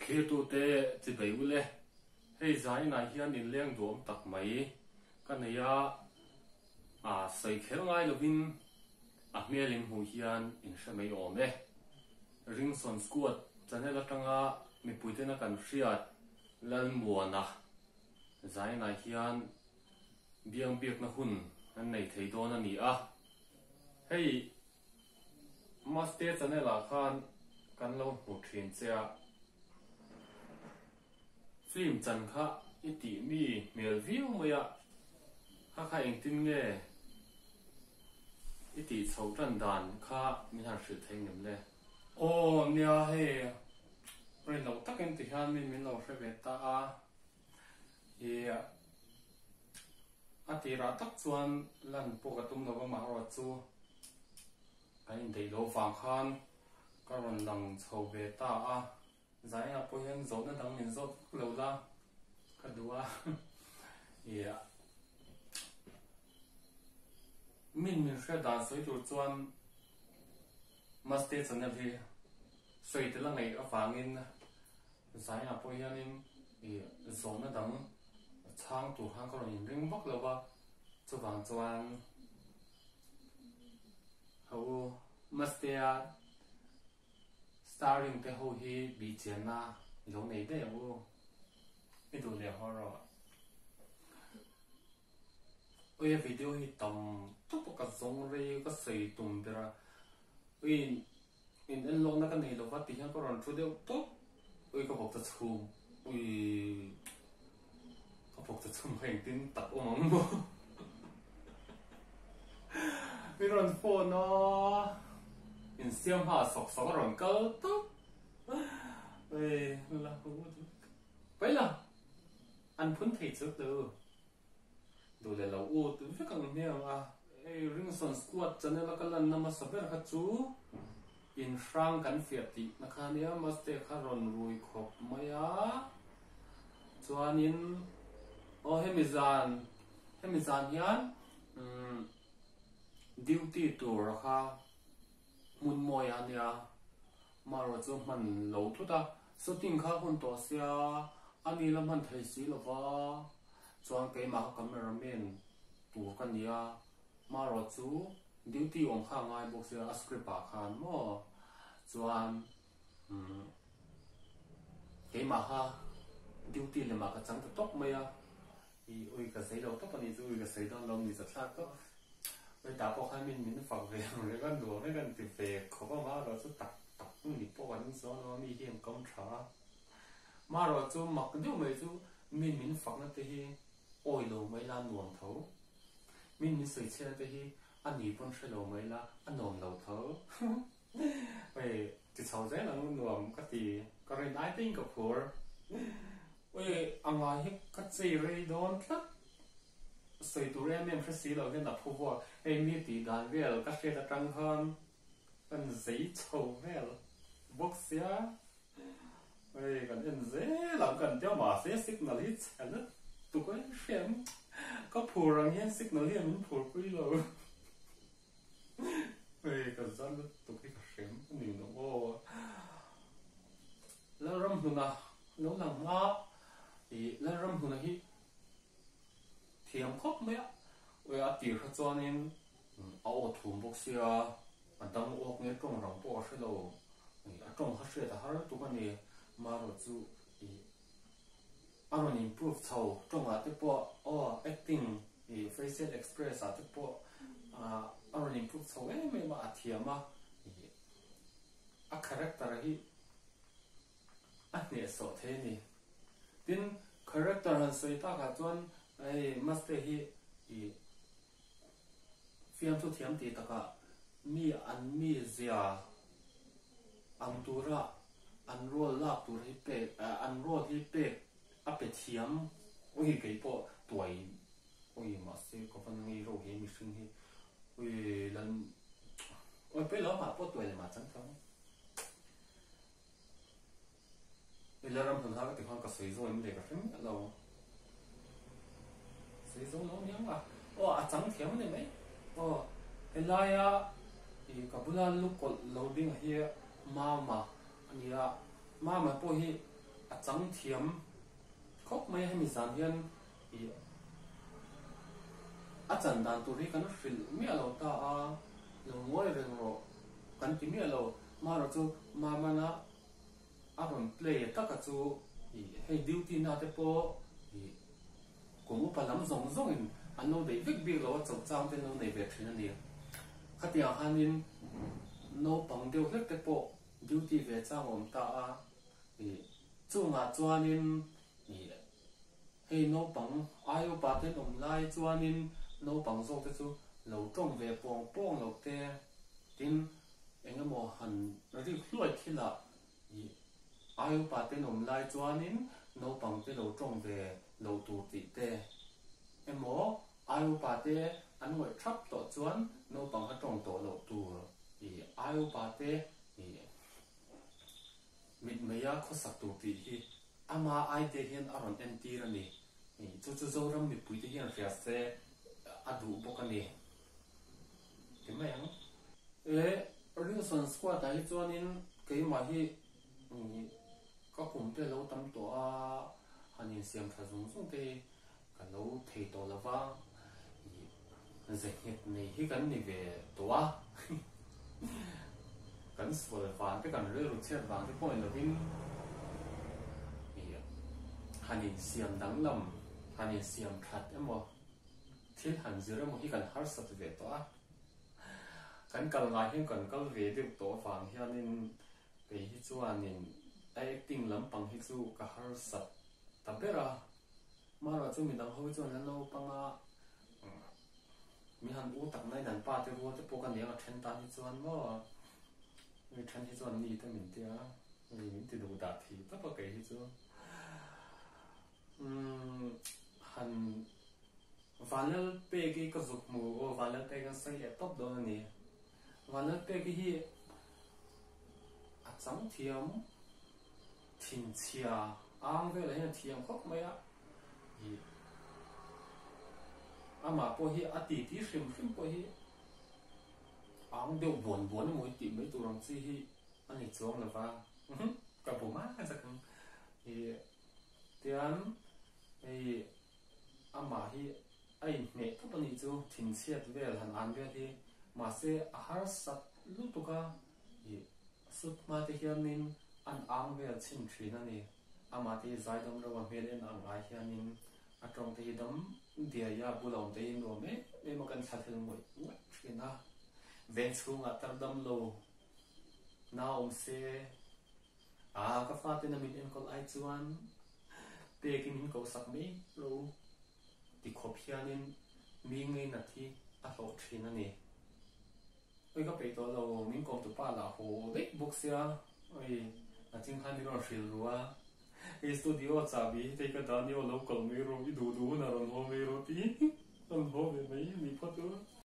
khi tu te chỉ bảy ule hay giải này hiền in leng duom tak mấy cái này xây khéo ngay là vin mẹ linh hồ hiền in sẽ mấy ổn đấy ring son squat cho nên là trong mình bùi tên là cần siết lần mùa nè giải này hiền biếng biếc nó hun anh này thấy đó là nhỉ hay master cho nên là kan lo một thiên cha phim chân khá ít tí mi mèo view mới khá khá anh tin nghe ít tí sầu chân đàn khá mình hàng sự thấy nhầm lệ nia hay rồi lâu tắc anh thì han mình lâu sẽ về ta thì thì ra tắc chuan lần bộ cái tung nó mà rồi chú anh thấy lâu vàng khan các bạn đang sầu về ta giải bôi hen dốt nó đang mình dốt lâu la cái đua mình sẽ đàn sấy đồ chuan master cho nên thì sấy từ là ngày ở vàng in giải bôi hen in dốt nó đang trang tủ hàng các bạn ring bóc lâu ba cho vàng chuan hậu master starring cái hồ hi bị chén na giống này đấy ô cái đồ này họ rồi ôi video hi tầm tốt một cái giống này cái sấy tụm ra ôi in long nó cái này là phát triển có rồi chú đều tốt ôi cái bộ tập chum ôi cái bộ tập chum hành tin tập ôm mắm cái rồi phone nó in xem ha sọc sọc rồi cơ tốt là vậy là anh phun thấy trước từ đồ để lâu ô từ phía càng nhiều ring son squat cho nên là cái lần nằm sắp đến các chú in sang cắn phiệt thì nó khá nia mà sẽ khá ròn rùi khóc mấy cho anh hem zan hian duty tour khá mun mồi anh ya mà rồi cho mình lâu thôi ta số tiền khác hơn to xia anh đi làm mình thấy xí là va cho cái mà cameraman tụ cái này mà rồi chú duty ông khác ngay bốc xia script bạc han mà cho cái mà ha duty là mà cái chẳng được tốt mấy thì ôi cái giấy đầu tốt anh đi cái giấy đó lòng thì rất là tốt bây giờ có hai mình phẳng về rồi cái đồ cái từ về khó mà rồi chú tập đi bộ vẫn số nó mi hiểm công trả mà rồi chú mặc điều mấy chú mình phẳng nó thì ôi lâu mấy là nuông thấu mình sửa xe thì anh nhỉ vẫn sẽ lâu mấy là anh nuông lâu thấu vậy thì sau đấy là nuông cái gì cái này đại tính của phù vậy anh nói hết cái gì rồi đó lắm sợi tủ em phải xí đầu cái đập phù em mi tí đàn về cái xe đã trăng hơn anh giấy trầu về bốc xía ơi còn anh dễ làm cần cho mà sẽ signal hit anh đó tụi cái xem có phù rằng hiện signal hiện mình phù quý rồi ơi còn sao đó tụi cái xem nhiều nó ô lá râm hùng à nó làm ngõ thì lá râm hùng là hit thiềm khóc mấy ơi à tiệt cho nên áo thùng bốc xía anh đang ôm nghe trong lòng bộ sẽ lâu trong hết sẽ là hết tụi cái này mà rồi chú anh nói improve sau trong là tiếp bộ acting facial express à tiếp bộ anh nói improve sau ấy mấy mà thiềm mà character ấy anh nhớ sợ thế này tin character hắn xây ta cả tuần master ấy phim thu thiềm thì ta cả mi zia ang tura an roll up tur hi pe an roll hi pe a pe thiam oi cái bộ tuổi oi mà se có phần nghi rồi hi mi sinh hi oi lần oi pe lo mà bộ tuổi mà chẳng không oi là ram thằng ha cái con có sấy rồi mình để cái phim lâu sấy rồi nó nhớ mà chẳng thiam này mấy cái lai thì các bạn lúc còn loading here mama anh ya mama po hi a chang thiam khóc mấy hay mình giảm hiền thì a chẳng đàn tụi cái nó phil mi alo ta a lo ngồi rồi rồi kan ti mi alo mà rồi chú mà na a ron play ta cả chú thì hay duty na te po thì cũng có lắm giống giống in anh nói để việc việc lo chụp trang tên nó này về thế này cái tiếng Hàn in nó bằng điều hết te po duty về trang ông ta thì chú ngã cho nên thì hay nó bằng ai ba tên ông lại cho nên nó bằng số thế chú lâu trong về bong bong lâu te tin anh em mò hẳn nó đi lôi khi là ai ba tên ông lại cho nên nó bằng cái lâu trong về lâu tụ tị te em mò ai ba tên anh ngồi thấp tổ chuan nó bằng cái trong tổ lâu tụ thì ai ba tên thì mình mấy á có sắc tụ tị thì ama ai te hiền aron empty ra nè chú chú dâu ram mình bùi te hiền phải xe adu bốc anh thế mà anh riêng son squat đấy cho nên cái mà hi có cũng để lâu tâm tổ hành nhân xem phải dùng dùng để cái lâu thầy tổ là vang dạy hết này hi cái này về tổ cái số là vang cái cái rồi chết vang cái point là bên hành nhân xem đắng lầm hành nhân xem thật em mà thiết hành dưới một hi cái hard sat về tổ cái cần lại hiện cần có về được tổ vàng hiện nên cái hít chú anh nên acting lắm bằng hít chú cả hai sạch đặc biệt là mà là chú mình đang hỗ trợ nó bằng mình hàng u tắc này đàn ba thì vô thì bộ cái này là chân ta hít chú anh mà người chân hít chú anh đi tới mình tia mình thì đủ đạt thì tất cả cái hít chú hành vanilla pe cái dục mù vanilla pe cái say là top đó nè vanilla pe cái hi chẳng thiam thìn chia ang về lại là thiam khóc mấy á thì mà po hi ati tí phim phim po hi ang đều buồn buồn mỗi tí mấy tụ lòng chi hi anh ấy xuống là va cả bộ má cái gì thì tiền thì mà hi ai mẹ các bạn chú thìn chia về là ăn về thì mà sẽ har sat lúc tụ cả thì suốt mà thì hiện nên anh ăn về chín thủy nè nè mà thì giải đông rồi về đến ăn ai hiện nên trong thì đấm địa ya bu lòng thì nó mấy mà cần sát hơn mỗi thủy na ven xuống ở đâm lô nào sẽ các phát tên là mình em còn ai chuan để cái mình có sắc mấy lô thì khó hiện nên mình ngay là thì lộ thủy nè nè cái bị đó là mình còn tụi ba là hồ đấy bốc xe ơi là chính hai đứa phải rồi cái studio chả bị thì cái đó nhiều local mấy rồi đủ đủ là rồi hồ mấy rồi tí rồi hồ mấy mấy phát nữa